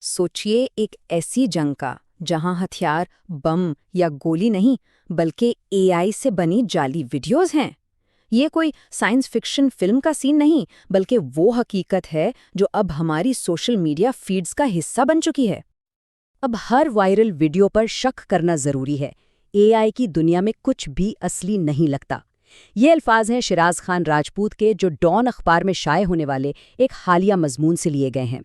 सोचिए एक ऐसी जंग का जहां हथियार बम या गोली नहीं बल्कि एआई से बनी जाली वीडियोस हैं। ये कोई साइंस फिक्शन फिल्म का सीन नहीं बल्कि वो हकीकत है जो अब हमारी सोशल मीडिया फीड्स का हिस्सा बन चुकी है। अब हर वायरल वीडियो पर शक करना जरूरी है। एआई की दुनिया में कुछ भी असली नहीं लगता। ये अल्फाज हैं शिराज खान राजपूत के, जो डॉन अखबार में शाये होने वाले एक हालिया मजमून से लिए गए हैं।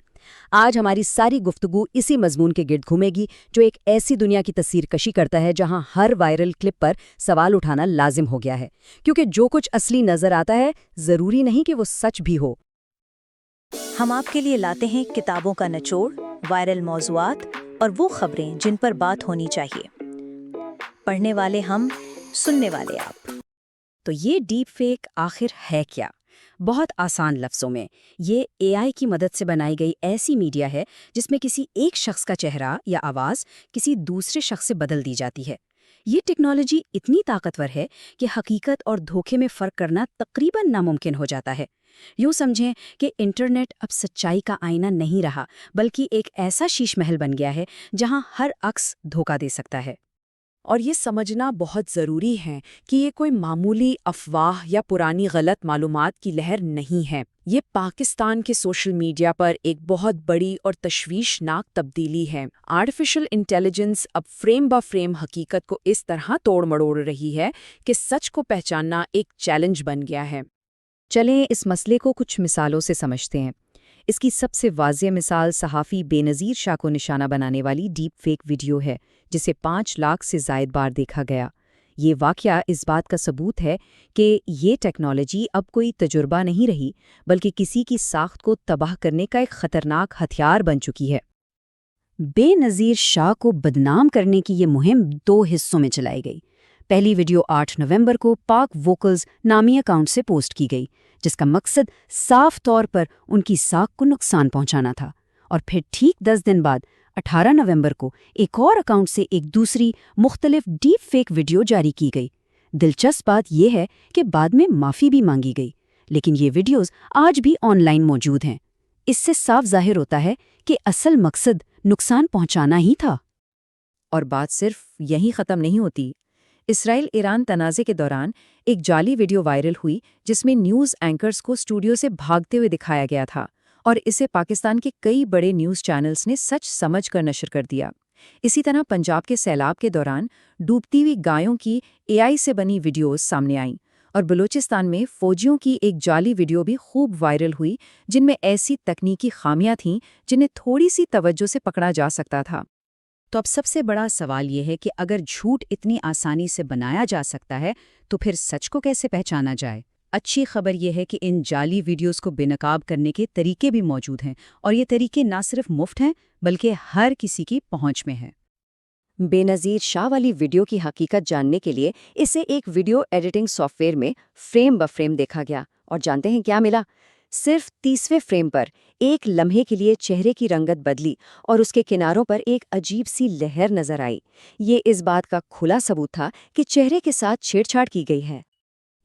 आज हमारी सारी गुफ्तगू इसी मजमून के गिर्द घूमेगी, जो एक ऐसी दुनिया की तस्वीर कशी करता है जहां हर वायरल क्लिप पर सवाल उठाना लाजिम हो गया है, क्योंकि जो कुछ असली नजर आता है जरूरी नहीं कि वो सच भी हो। हम आपके लिए लाते हैं किताबों का निचोड़, वायरल मौज़ूआत और वो खबरें जिन पर बात होनी चाहिए। पढ़ने वाले हम, सुनने वाले आप। तो ये डीप फेक आखिर है क्या? बहुत आसान लफ्ज़ों में, ये एआई की मदद से बनाई गई ऐसी मीडिया है जिसमें किसी एक शख्स का चेहरा या आवाज़ किसी दूसरे शख्स से बदल दी जाती है। ये टेक्नोलॉजी इतनी ताकतवर है कि हकीकत और धोखे में फ़र्क करना तकरीबन नामुमकिन हो जाता है। यूँ समझें कि इंटरनेट अब सच्चाई का आईना नहीं रहा, बल्कि एक ऐसा शीश महल बन गया है जहाँ हर अक्स धोखा दे सकता है। और ये समझना बहुत ज़रूरी है कि ये कोई मामूली अफवाह या पुरानी गलत मालूमात की लहर नहीं है। ये पाकिस्तान के सोशल मीडिया पर एक बहुत बड़ी और तशवीशनाक तब्दीली है। आर्टिफिशियल इंटेलिजेंस अब फ्रेम ब फ्रेम हकीकत को इस तरह तोड़ मड़ोड़ रही है कि सच को पहचानना एक चैलेंज बन गया है। चलें इस मसले को कुछ मिसालों से समझते हैं। इसकी सबसे वाज़ेह मिसाल सहाफ़ी बेनज़ीर शाह को निशाना बनाने वाली डीप फेक वीडियो है, जिसे 5 लाख से ज़ायद बार देखा गया। ये वाक़या इस बात का सबूत है कि ये टेक्नोलॉजी अब कोई तजुर्बा नहीं रही, बल्कि किसी की साख्त को तबाह करने का एक ख़तरनाक हथियार बन चुकी है। बेनज़ीर शाह को बदनाम करने की ये मुहिम 2 हिस्सों में चलाई गई। पहली वीडियो 8 नवंबर को पाक वोकल्स नामी अकाउंट से पोस्ट की गई, जिसका मकसद साफ तौर पर उनकी साख को नुकसान पहुंचाना था। और फिर ठीक 10 दिन बाद 18 नवंबर को एक और अकाउंट से एक दूसरी मुख्तलिफ डीप फेक वीडियो जारी की गई। दिलचस्प बात यह है कि बाद में माफ़ी भी मांगी गई, लेकिन ये वीडियोज़ आज भी ऑनलाइन मौजूद हैं। इससे साफ जाहिर होता है कि असल मकसद नुकसान पहुंचाना ही था। और बात सिर्फ यहीं ख़त्म नहीं होती। इसराइल ईरान तनाज़े के दौरान एक जाली वीडियो वायरल हुई जिसमें न्यूज़ एंकर्स को स्टूडियो से भागते हुए दिखाया गया था, और इसे पाकिस्तान के कई बड़े न्यूज़ चैनल्स ने सच समझकर नशर कर दिया। इसी तरह पंजाब के सैलाब के दौरान डूबती हुई गायों की एआई से बनी वीडियोस सामने आईं, और बलूचिस्तान में फ़ौजियों की एक जाली वीडियो भी खूब वायरल हुई, जिनमें ऐसी तकनीकी खामियां थीं जिन्हें थोड़ी सी तवज्जो से पकड़ा जा सकता था। तो अब सबसे बड़ा सवाल ये है कि अगर झूठ इतनी आसानी से बनाया जा सकता है, तो फिर सच को कैसे पहचाना जाए? अच्छी खबर यह है कि इन जाली वीडियोस को बेनकाब करने के तरीके भी मौजूद हैं, और ये तरीके ना सिर्फ मुफ्त हैं बल्कि हर किसी की पहुंच में हैं। बेनज़ीर शाह वाली वीडियो की हकीकत जानने के लिए इसे एक वीडियो एडिटिंग सॉफ्टवेयर में फ्रेम ब फ्रेम देखा गया, और जानते हैं क्या मिला? सिर्फ 30वें फ्रेम पर एक लम्हे के लिए चेहरे की रंगत बदली और उसके किनारों पर एक अजीब सी लहर नजर आई। ये इस बात का खुला सबूत था कि चेहरे के साथ छेड़छाड़ की गई है।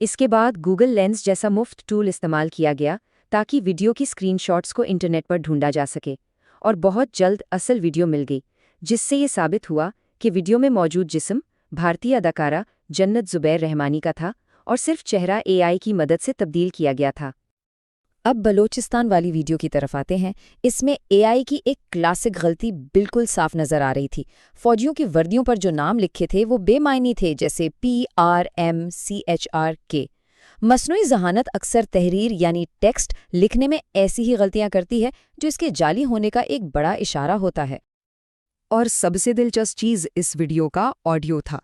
इसके बाद गूगल लेंस जैसा मुफ्त टूल इस्तेमाल किया गया ताकि वीडियो की स्क्रीनशॉट्स को इंटरनेट पर ढूंढा जा सके, और बहुत जल्द असल वीडियो मिल गई, जिससे ये साबित हुआ कि वीडियो में मौजूद जिस्म भारतीय अदाकारा जन्नत ज़ुबैर रहमानी का था, और सिर्फ चेहरा एआई की मदद से तब्दील किया गया था। अब बलोचिस्तान वाली वीडियो की तरफ आते हैं। इसमें एआई की एक क्लासिक गलती बिल्कुल साफ नजर आ रही थी। फौजियों की वर्दियों पर जो नाम लिखे थे वो बेमायनी थे, जैसे PRMCHRK। मसनूई जहानत अक्सर तहरीर यानी टेक्स्ट लिखने में ऐसी ही गलतियां करती है, जो इसके जाली होने का एक बड़ा इशारा होता है। और सबसे दिलचस्प चीज़ इस वीडियो का ऑडियो था।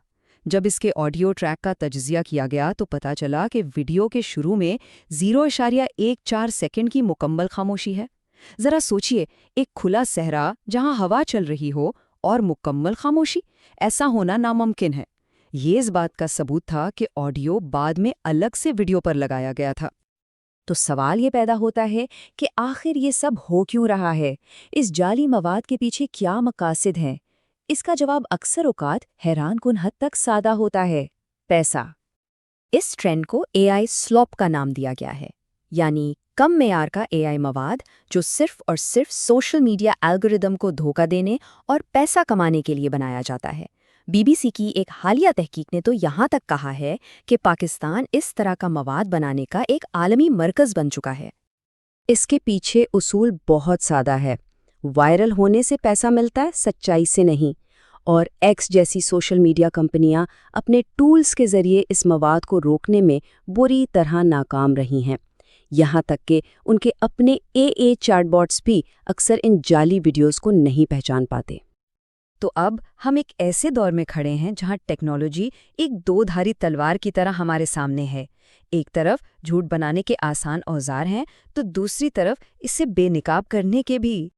जब इसके ऑडियो ट्रैक का तज्ज़िया किया गया तो पता चला कि वीडियो के शुरू में 0.14 सेकंड की मुकम्मल खामोशी है। ज़रा सोचिए, एक खुला सहरा जहां हवा चल रही हो और मुकम्मल खामोशी, ऐसा होना नामुमकिन है। ये इस बात का सबूत था कि ऑडियो बाद में अलग से वीडियो पर लगाया गया था। तो सवाल ये पैदा होता है कि आखिर ये सब हो क्यों रहा है? इस जाली मवाद के पीछे क्या मकासद हैं? इसका जवाब अक्सर औकात हैरानकुन हद तक सादा होता है: पैसा। इस ट्रेंड को एआई स्लॉप का नाम दिया गया है। यानी कम मेयार का एआई मवाद जो सिर्फ और सिर्फ सोशल मीडिया एल्गोरिदम को धोखा देने और पैसा कमाने के लिए बनाया जाता है। बीबीसी की एक हालिया तहकीक ने तो यहाँ तक कहा है कि पाकिस्तान इस तरह का मवाद बनाने का एक आलमी मरकज़ बन चुका है। इसके पीछे उसूल बहुत सादा है। वायरल होने से पैसा मिलता है, सच्चाई से नहीं। और एक्स जैसी सोशल मीडिया कंपनियां अपने टूल्स के जरिए इस मवाद को रोकने में बुरी तरह नाकाम रही हैं। यहाँ तक कि उनके अपने एए चैटबॉट्स भी अक्सर इन जाली वीडियोस को नहीं पहचान पाते। तो अब हम एक ऐसे दौर में खड़े हैं जहां टेक्नोलॉजी एक दो-धारी तलवार की तरह हमारे सामने है। एक तरफ झूठ बनाने के आसान औजार हैं, तो दूसरी तरफ इसे बेनकाब करने के भी।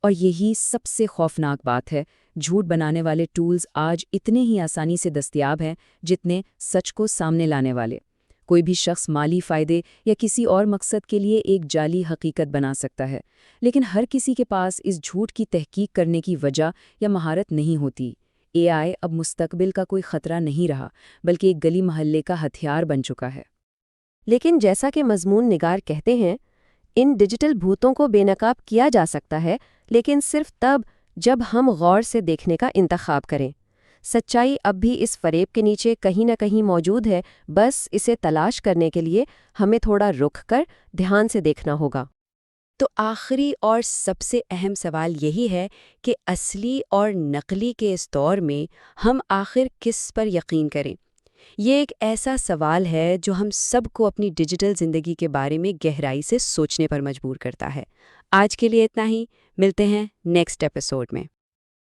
और यही सबसे खौफनाक बात है, झूठ बनाने वाले टूल्स आज इतने ही आसानी से दस्तयाब हैं जितने सच को सामने लाने वाले। कोई भी शख्स माली फ़ायदे या किसी और मकसद के लिए एक जाली हकीकत बना सकता है, लेकिन हर किसी के पास इस झूठ की तहकीक करने की वजह या महारत नहीं होती। एआई अब मुस्तकबिल का कोई खतरा नहीं रहा, बल्कि एक गली महल्ले का हथियार बन चुका है। लेकिन जैसा कि मजमून निगार कहते हैं, इन डिजिटल भूतों को बेनकाब किया जा सकता है, लेकिन सिर्फ तब जब हम गौर से देखने का इंतखाब करें। सच्चाई अब भी इस फरेब के नीचे कहीं न कहीं मौजूद है, बस इसे तलाश करने के लिए हमें थोड़ा रुक कर ध्यान से देखना होगा। तो आखिरी और सबसे अहम सवाल यही है कि असली और नकली के इस दौर में हम आखिर किस पर यकीन करें। ये एक ऐसा सवाल है जो हम सबको अपनी डिजिटल ज़िंदगी के बारे में गहराई से सोचने पर मजबूर करता है। आज के लिए इतना ही, मिलते हैं नेक्स्ट एपिसोड में।